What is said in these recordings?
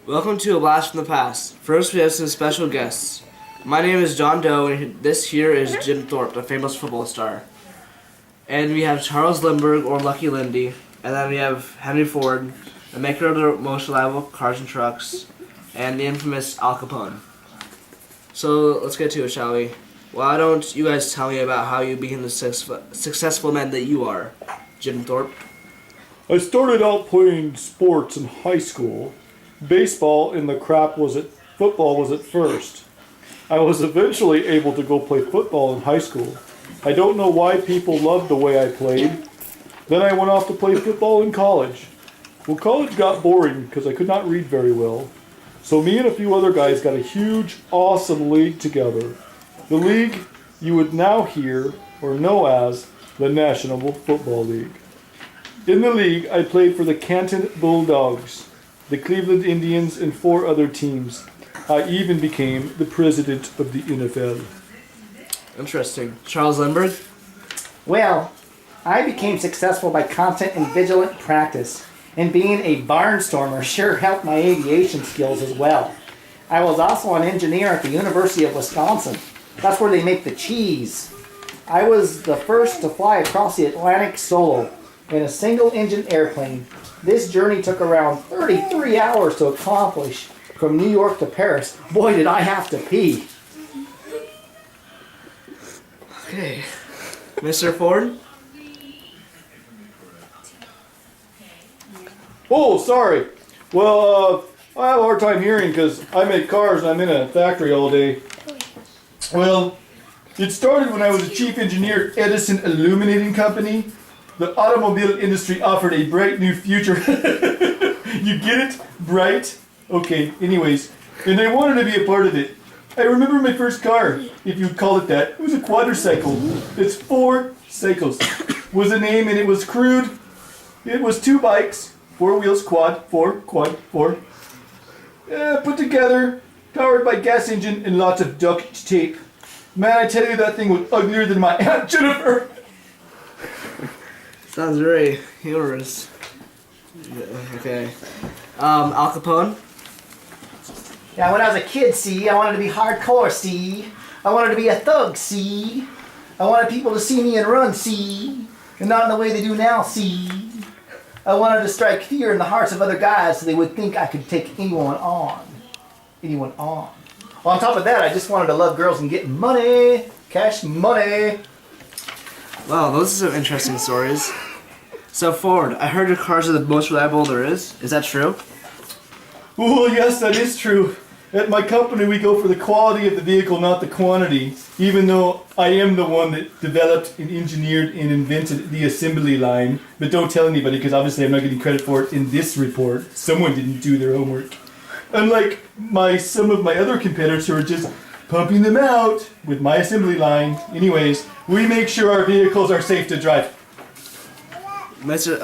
Welcome to A Blast from the Past. First, we have some special guests. My name is John Doe, and this here is Jim Thorpe, the famous football star. And we have Charles Lindbergh, or Lucky Lindy. And then we have Henry Ford, the maker of the most reliable cars and trucks, and the infamous Al Capone. So, let's get to it, shall we? Why don't you guys tell me about how you became the successful man that you are, Jim Thorpe? I started out playing sports in high school. Baseball and football was at first. I was eventually able to go play football in high school. I don't know why people loved the way I played. Then I went off to play football in college. Well, college got boring because I could not read very well. So me and a few other guys got a huge, awesome league together. The league you would now hear or know as the National Football League. In the league, I played for the Canton Bulldogs, the Cleveland Indians, and 4 other teams. I even became the president of the NFL. Interesting. Charles Lindbergh? Well, I became successful by constant and vigilant practice, and being a barnstormer sure helped my aviation skills as well. I was also an engineer at the University of Wisconsin. That's where they make the cheese. I was the first to fly across the Atlantic solo in a single-engine airplane. This journey took around 33 hours to accomplish from New York to Paris. Boy, did I have to pee. Okay. Mr. Ford? Oh, sorry. Well, I have a hard time hearing because I make cars and I'm in a factory all day. Well, it started when I was a chief engineer at Edison Illuminating Company. The automobile industry offered a bright new future. You get it? Bright? Okay, anyways. And I wanted to be a part of it. I remember my first car, if you'd call it that. It was a quadricycle. It's 4 cycles was the name, and it was crude. It was 2 bikes, 4 wheels, quad, 4, put together, powered by gas engine and lots of duct tape. Man, I tell you, that thing was uglier than my Aunt Jennifer. Sounds very humorous. Okay. Al Capone? Yeah, when I was a kid, see, I wanted to be hardcore, see. I wanted to be a thug, see. I wanted people to see me and run, see. And not in the way they do now, see. I wanted to strike fear in the hearts of other guys so they would think I could take anyone on. Well, on top of that, I just wanted to love girls and get money. Cash money. Wow, those are some interesting stories. So Ford, I heard your cars are the most reliable there is. Is that true? Oh, yes, that is true. At my company, we go for the quality of the vehicle, not the quantity, even though I am the one that developed and engineered and invented the assembly line. But don't tell anybody, because obviously I'm not getting credit for it in this report. Someone didn't do their homework. Unlike some of my other competitors who are just pumping them out with my assembly line. Anyways, we make sure our vehicles are safe to drive. Mr.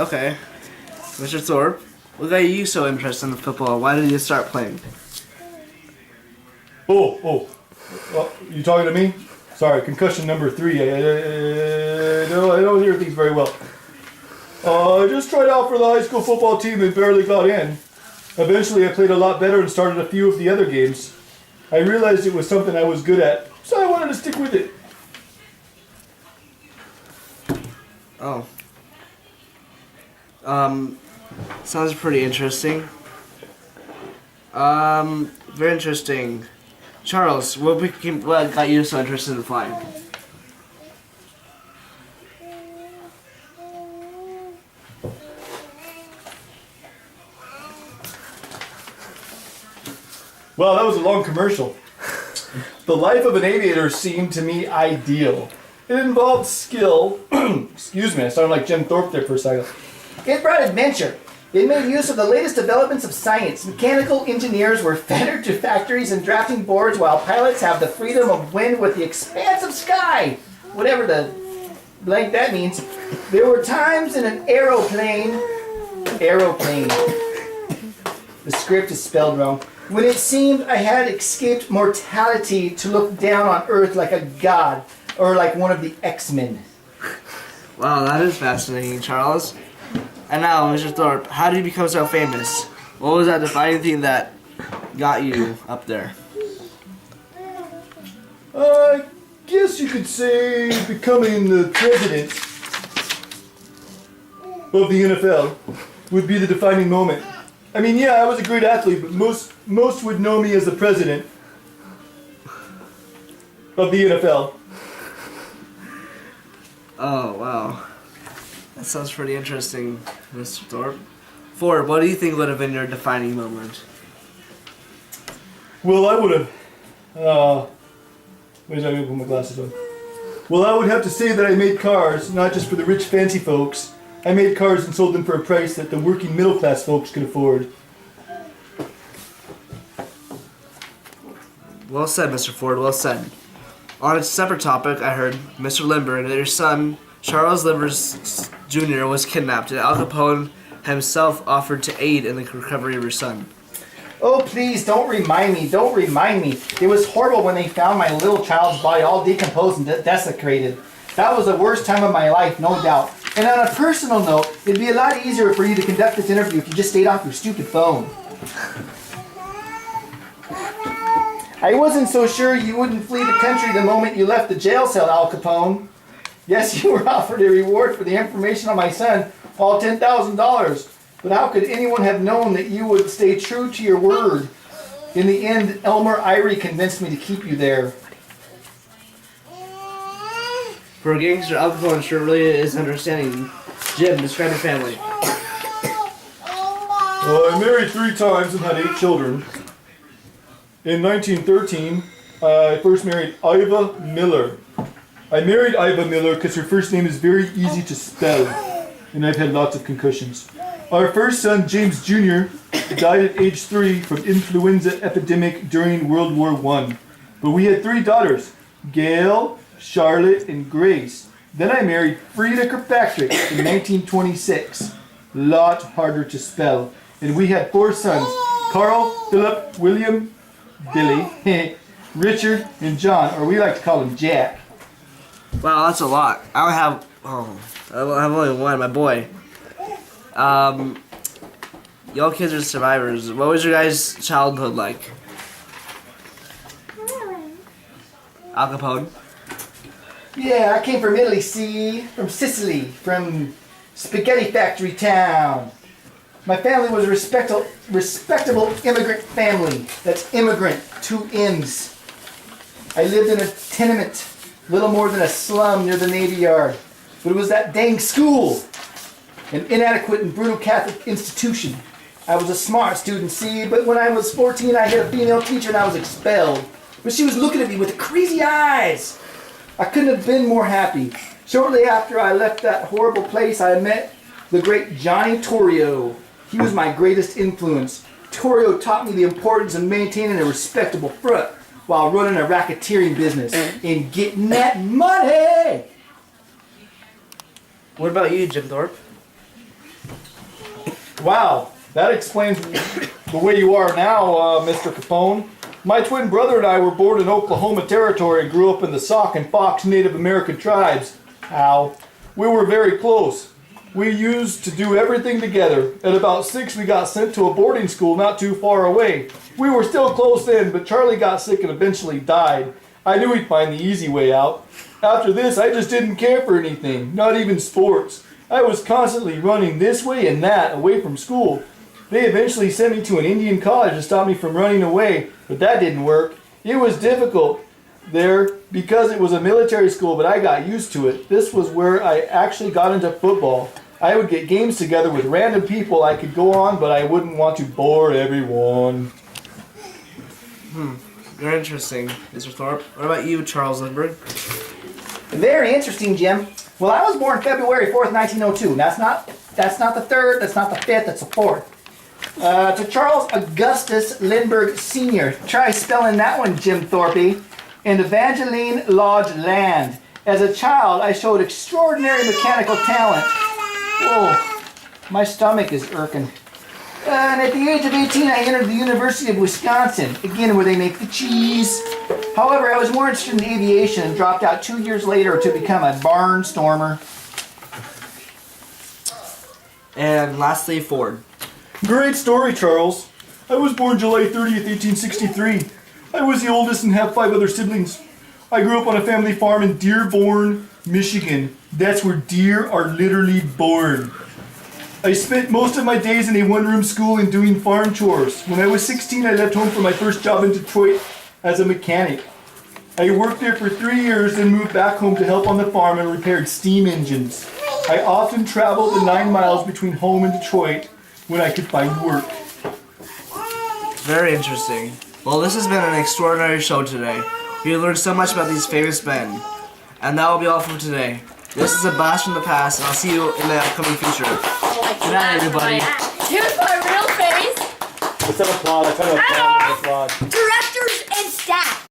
Thorpe, what got you so interested in football? Why did you start playing? Oh, you talking to me? Sorry, concussion number 3. No, I don't hear things very well. I just tried out for the high school football team and barely got in. Eventually, I played a lot better and started a few of the other games. I realized it was something I was good at, so I wanted to stick with it. Oh. Sounds pretty interesting. Very interesting. Charles, what got you so interested in flying? Well, that was a long commercial. The life of an aviator seemed to me ideal. It involved skill. Excuse me, I sounded like Jim Thorpe there for a second. It brought adventure. It made use of the latest developments of science. Mechanical engineers were fettered to factories and drafting boards, while pilots have the freedom of wind with the expanse of sky. Whatever the blank that means. There were times in an aeroplane. The script is spelled wrong. When it seemed I had escaped mortality to look down on Earth like a god, or like one of the X-Men. Wow, that is fascinating, Charles. And now, Mr. Thorpe, how did you become so famous? What was that defining thing that got you up there? I guess you could say becoming the president of the NFL would be the defining moment. I mean, yeah, I was a great athlete, but most would know me as the president of the NFL. Oh, wow. That sounds pretty interesting, Mr. Thorpe. Ford, what do you think would have been your defining moment? Well, I would have. Wait, I'm gonna put my glasses on. Well, I would have to say that I made cars, not just for the rich, fancy folks. I made cars and sold them for a price that the working middle class folks could afford. Well said, Mr. Ford, well said. On a separate topic, I heard, Mr. Lindbergh, that your son, Charles Lindbergh Jr., was kidnapped, and Al Capone himself offered to aid in the recovery of your son. Oh, please, don't remind me. Don't remind me. It was horrible when they found my little child's body all decomposed and desecrated. That was the worst time of my life, no doubt. And on a personal note, it'd be a lot easier for you to conduct this interview if you just stayed off your stupid phone. I wasn't so sure you wouldn't flee the country the moment you left the jail cell, Al Capone. Yes, you were offered a reward for the information on my son, all $10,000. But how could anyone have known that you would stay true to your word? In the end, Elmer Irie convinced me to keep you there. For a gangster, Al Capone sure really is understanding. Jim, describe your family. Well, I married 3 times and had 8 children. In 1913, I first married Iva Miller. I married Iva Miller because her first name is very easy to spell, and I've had lots of concussions. Our first son, James Jr., died at age 3 from influenza epidemic during World War I. But we had 3 daughters, Gail, Charlotte, and Grace. Then I married Frida Kirkpatrick in 1926. Lot harder to spell. And we had 4 sons, Carl, Philip, William, Billy, Richard, and John, or we like to call him Jack. Wow, that's a lot. I have only one, my boy. Y'all kids are survivors. What was your guys' childhood like? Al Capone? Yeah, I came from Italy, see? From Sicily, from Spaghetti Factory Town. My family was a respectable immigrant family. That's immigrant, 2 M's. I lived in a tenement, little more than a slum near the Navy Yard. But it was that dang school, an inadequate and brutal Catholic institution. I was a smart student, see, but when I was 14, I had a female teacher and I was expelled. But she was looking at me with crazy eyes. I couldn't have been more happy. Shortly after I left that horrible place, I met the great Johnny Torrio. He was my greatest influence. Torrio taught me the importance of maintaining a respectable front while running a racketeering business and getting that money. What about you, Jim Thorpe? Wow, that explains the way you are now, Mr. Capone. My twin brother and I were born in Oklahoma Territory and grew up in the Sauk and Fox Native American tribes. How? We were very close. We used to do everything together. At about 6, we got sent to a boarding school not too far away. We were still close in, but Charlie got sick and eventually died. I knew he'd find the easy way out. After this, I just didn't care for anything, not even sports. I was constantly running this way and that away from school. They eventually sent me to an Indian college to stop me from running away, but that didn't work. It was difficult there because it was a military school, but I got used to it. This was where I actually got into football. I would get games together with random people I could go on, but I wouldn't want to bore everyone. Very interesting, Mr. Thorpe. What about you, Charles Lindbergh? Very interesting, Jim. Well, I was born February 4th, 1902. That's not the 3rd, that's not the 5th, that's the 4th. To Charles Augustus Lindbergh Sr. Try spelling that one, Jim Thorpe. In Evangeline Lodge Land. As a child, I showed extraordinary mechanical talent. Oh, my stomach is irking. And at the age of 18, I entered the University of Wisconsin, again where they make the cheese. However, I was more interested in aviation and dropped out 2 years later to become a barnstormer. And lastly, Ford. Great story, Charles. I was born July 30th, 1863. I was the oldest and have 5 other siblings. I grew up on a family farm in Dearborn, Michigan. That's where deer are literally born. I spent most of my days in a one-room school and doing farm chores. When I was 16, I left home for my first job in Detroit as a mechanic. I worked there for 3 years, then moved back home to help on the farm and repaired steam engines. I often traveled the 9 miles between home and Detroit when I could find work. Very interesting. Well, this has been an extraordinary show today. We learned so much about these famous men. And that will be all for today. This is a blast from the past, and I'll see you in the upcoming future. Good night, everybody. Here's my real face. Let's have applaud. I try to applaud. Directors and staff.